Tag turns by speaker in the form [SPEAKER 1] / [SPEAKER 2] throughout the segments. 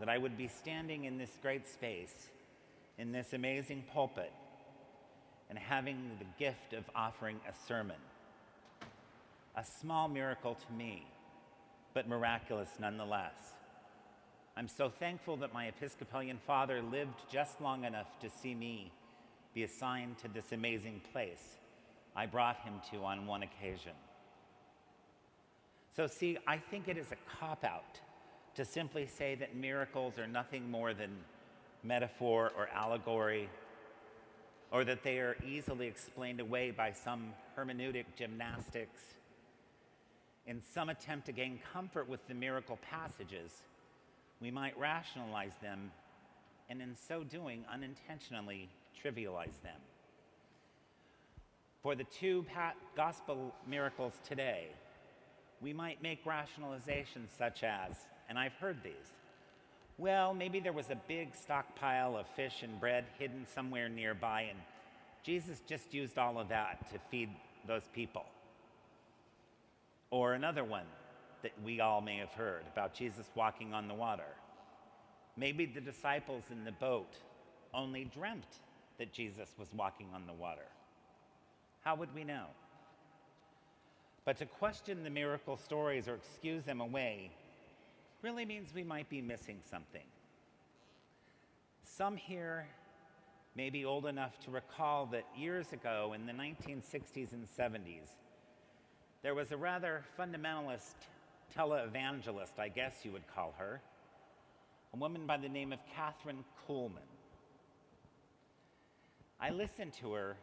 [SPEAKER 1] that I would be standing in this great space, in this amazing pulpit, and having the gift of offering a sermon. A small miracle to me, but miraculous nonetheless. I'm so thankful that my Episcopalian father lived just long enough to see me be assigned to this amazing place I brought him to on one occasion. So see, I think it is a cop-out to simply say that miracles are nothing more than metaphor or allegory, or that they are easily explained away by some hermeneutic gymnastics. In some attempt to gain comfort with the miracle passages, we might rationalize them, and in so doing, unintentionally trivialize them. For the two gospel miracles today, we might make rationalizations such as, and I've heard these, well, maybe there was a big stockpile of fish and bread hidden somewhere nearby, and Jesus just used all of that to feed those people. Or another one that we all may have heard about Jesus walking on the water. Maybe the disciples in the boat only dreamt that Jesus was walking on the water. How would we know? But to question the miracle stories or excuse them away really means we might be missing something. Some here may be old enough to recall that years ago in the 1960s and 70s, there was a rather fundamentalist televangelist, I guess you would call her, a woman by the name of Catherine Kuhlman. I listened to her,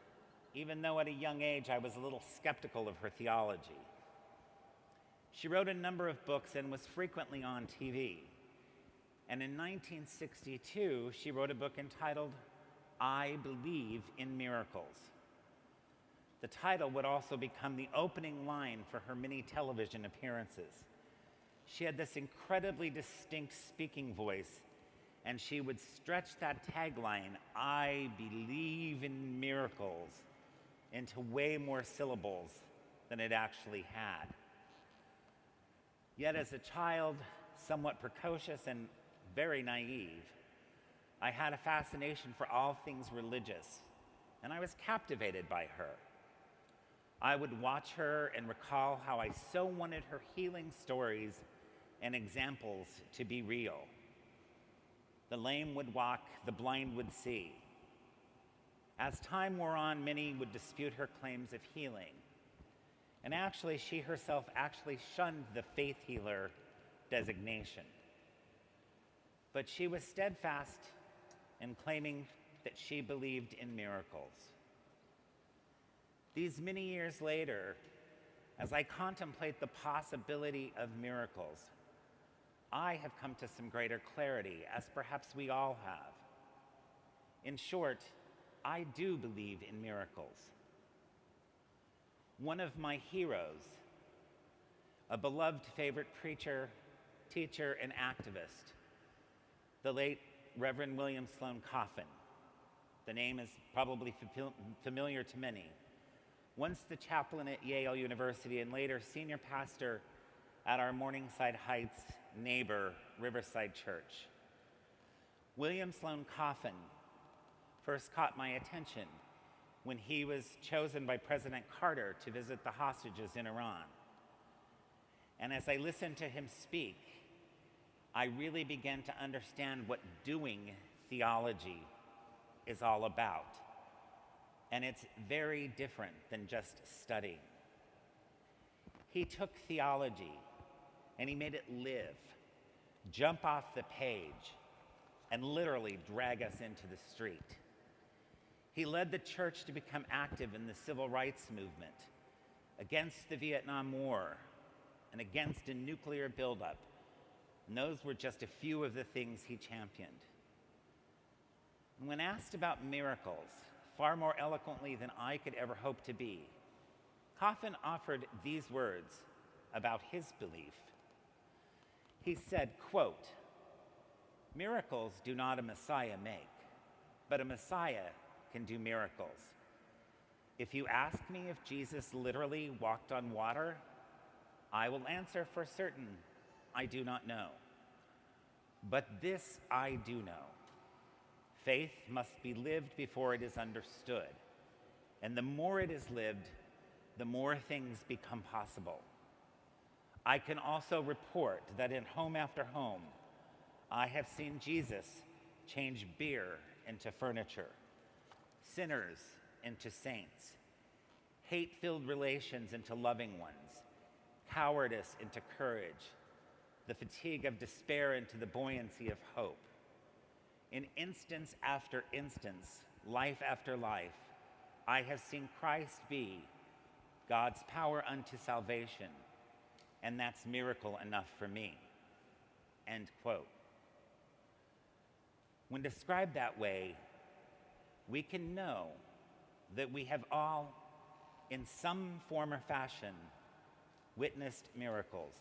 [SPEAKER 1] even though at a young age I was a little skeptical of her theology. She wrote a number of books and was frequently on TV. And in 1962, she wrote a book entitled, I Believe in Miracles. The title would also become the opening line for her many television appearances. She had this incredibly distinct speaking voice, and she would stretch that tagline, I believe in miracles, into way more syllables than it actually had. Yet as a child, somewhat precocious and very naive, I had a fascination for all things religious, and I was captivated by her. I would watch her and recall how I so wanted her healing stories and examples to be real. The lame would walk, the blind would see. As time wore on, many would dispute her claims of healing. And actually, she herself shunned the faith healer designation. But she was steadfast in claiming that she believed in miracles. These many years later, as I contemplate the possibility of miracles, I have come to some greater clarity, as perhaps we all have. In short, I do believe in miracles. One of my heroes, a beloved favorite preacher, teacher, and activist, the late Reverend William Sloane Coffin. The name is probably familiar to many. Once the chaplain at Yale University and later senior pastor at our Morningside Heights neighbor, Riverside Church. William Sloane Coffin first caught my attention when he was chosen by President Carter to visit the hostages in Iran. And as I listened to him speak, I really began to understand what doing theology is all about. And it's very different than just studying. He took theology and he made it live, jump off the page, and literally drag us into the street. He led the church to become active in the civil rights movement, against the Vietnam War, and against a nuclear buildup. And those were just a few of the things he championed. And when asked about miracles, far more eloquently than I could ever hope to be, Coffin offered these words about his belief. He said, quote, "Miracles do not a Messiah make, but a Messiah can do miracles. If you ask me if Jesus literally walked on water, I will answer for certain, I do not know. But this I do know. Faith must be lived before it is understood. And the more it is lived, the more things become possible. I can also report that in home after home, I have seen Jesus change beer into furniture, sinners into saints, hate-filled relations into loving ones, cowardice into courage, the fatigue of despair into the buoyancy of hope. In instance after instance, life after life, I have seen Christ be God's power unto salvation, and that's miracle enough for me. End quote. When described that way, we can know that we have all, in some form or fashion, witnessed miracles.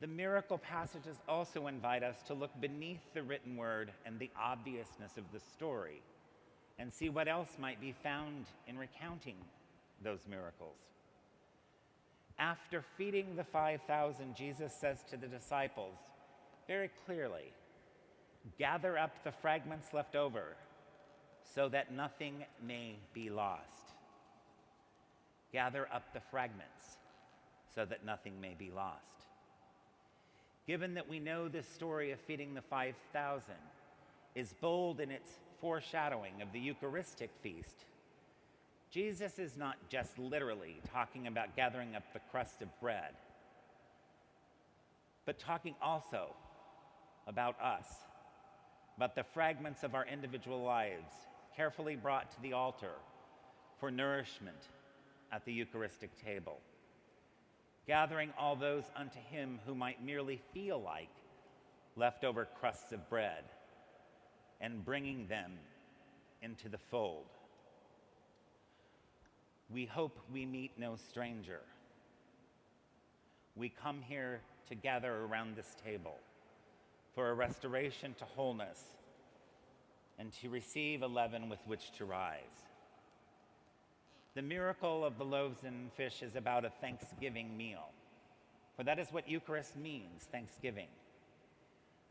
[SPEAKER 1] The miracle passages also invite us to look beneath the written word and the obviousness of the story and see what else might be found in recounting those miracles. After feeding the 5,000, Jesus says to the disciples very clearly, "Gather up the fragments left over so that nothing may be lost." Gather up the fragments so that nothing may be lost. Given that we know this story of feeding the 5,000 is bold in its foreshadowing of the Eucharistic feast, Jesus is not just literally talking about gathering up the crust of bread, but talking also about us, about the fragments of our individual lives carefully brought to the altar for nourishment at the Eucharistic table, gathering all those unto him who might merely feel like leftover crusts of bread and bringing them into the fold. We hope we meet no stranger. We come here to gather around this table for a restoration to wholeness and to receive a leaven with which to rise. The miracle of the loaves and fish is about a Thanksgiving meal, for that is what Eucharist means, thanksgiving.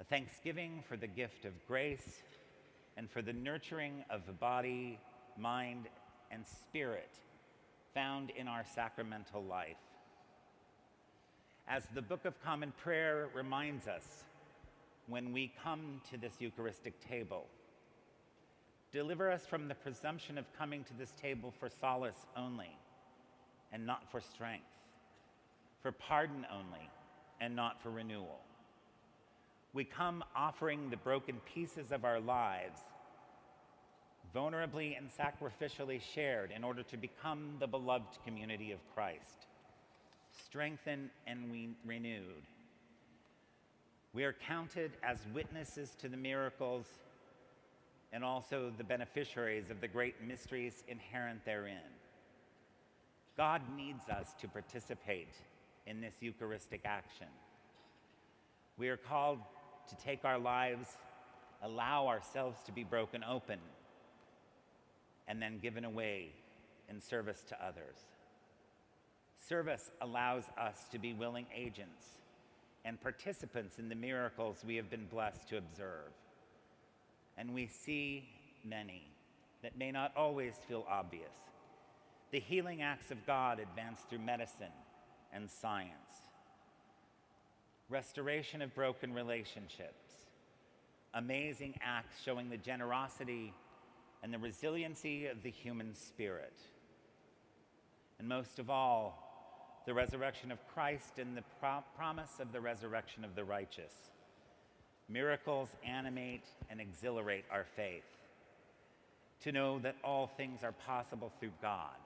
[SPEAKER 1] A thanksgiving for the gift of grace and for the nurturing of the body, mind, and spirit found in our sacramental life. As the Book of Common Prayer reminds us when we come to this Eucharistic table, deliver us from the presumption of coming to this table for solace only and not for strength, for pardon only and not for renewal. We come offering the broken pieces of our lives, vulnerably and sacrificially shared in order to become the beloved community of Christ, strengthened and renewed. We are counted as witnesses to the miracles and also the beneficiaries of the great mysteries inherent therein. God needs us to participate in this Eucharistic action. We are called to take our lives, allow ourselves to be broken open, and then given away in service to others. Service allows us to be willing agents and participants in the miracles we have been blessed to observe. And we see many that may not always feel obvious. The healing acts of God advance through medicine and science. Restoration of broken relationships. Amazing acts showing the generosity and the resiliency of the human spirit. And most of all, the resurrection of Christ and the promise of the resurrection of the righteous. Miracles animate and exhilarate our faith. To know that all things are possible through God.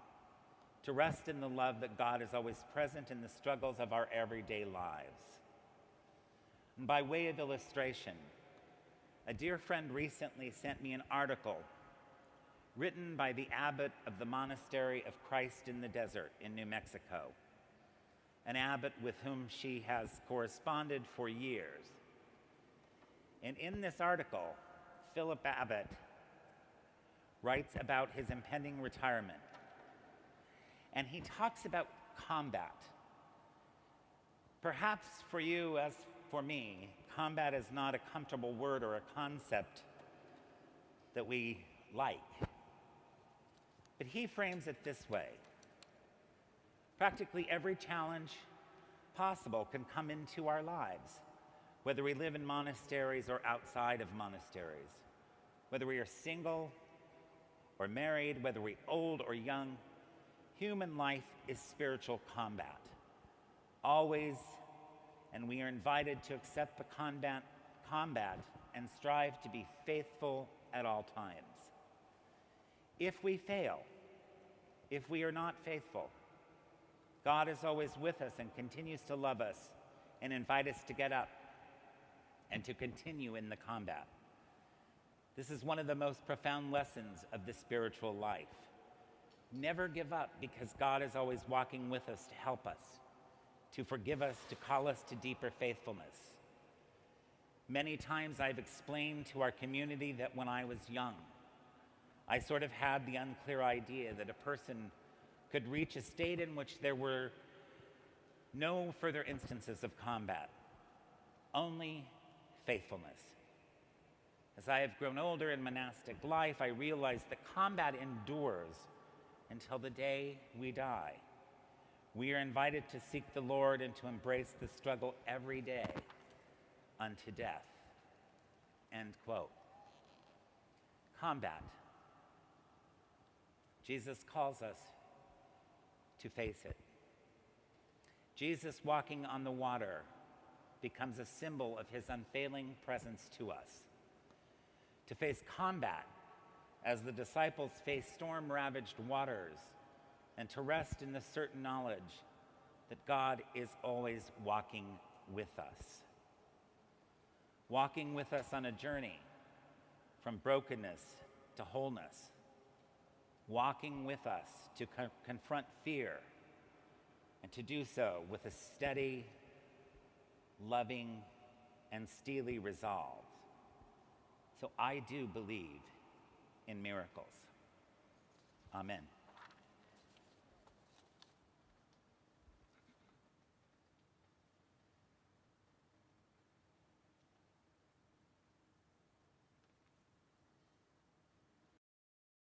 [SPEAKER 1] To rest in the love that God is always present in the struggles of our everyday lives. And by way of illustration, a dear friend recently sent me an article written by the abbot of the Monastery of Christ in the Desert in New Mexico, an abbot with whom she has corresponded for years. And in this article, Philip Abbott writes about his impending retirement. And he talks about combat. Perhaps for you, as for me, combat is not a comfortable word or a concept that we like. But he frames it this way. Practically every challenge possible can come into our lives, whether we live in monasteries or outside of monasteries, whether we are single or married, whether we're old or young. Human life is spiritual combat, always, and we are invited to accept the combat and strive to be faithful at all times. If we fail, if we are not faithful, God is always with us and continues to love us and invite us to get up and to continue in the combat. This is one of the most profound lessons of the spiritual life. Never give up, because God is always walking with us to help us, to forgive us, to call us to deeper faithfulness. Many times I've explained to our community that when I was young, I sort of had the unclear idea that a person could reach a state in which there were no further instances of combat, only faithfulness. As I have grown older in monastic life, I realized that combat endures until the day we die. We are invited to seek the Lord and to embrace the struggle every day unto death. End quote. Combat. Jesus calls us to face it. Jesus walking on the water becomes a symbol of his unfailing presence to us. To face combat as the disciples face storm-ravaged waters, and to rest in the certain knowledge that God is always walking with us. Walking with us on a journey from brokenness to wholeness. Walking with us to confront fear, and to do so with a steady, loving, and steely resolve. So I do believe in miracles. Amen.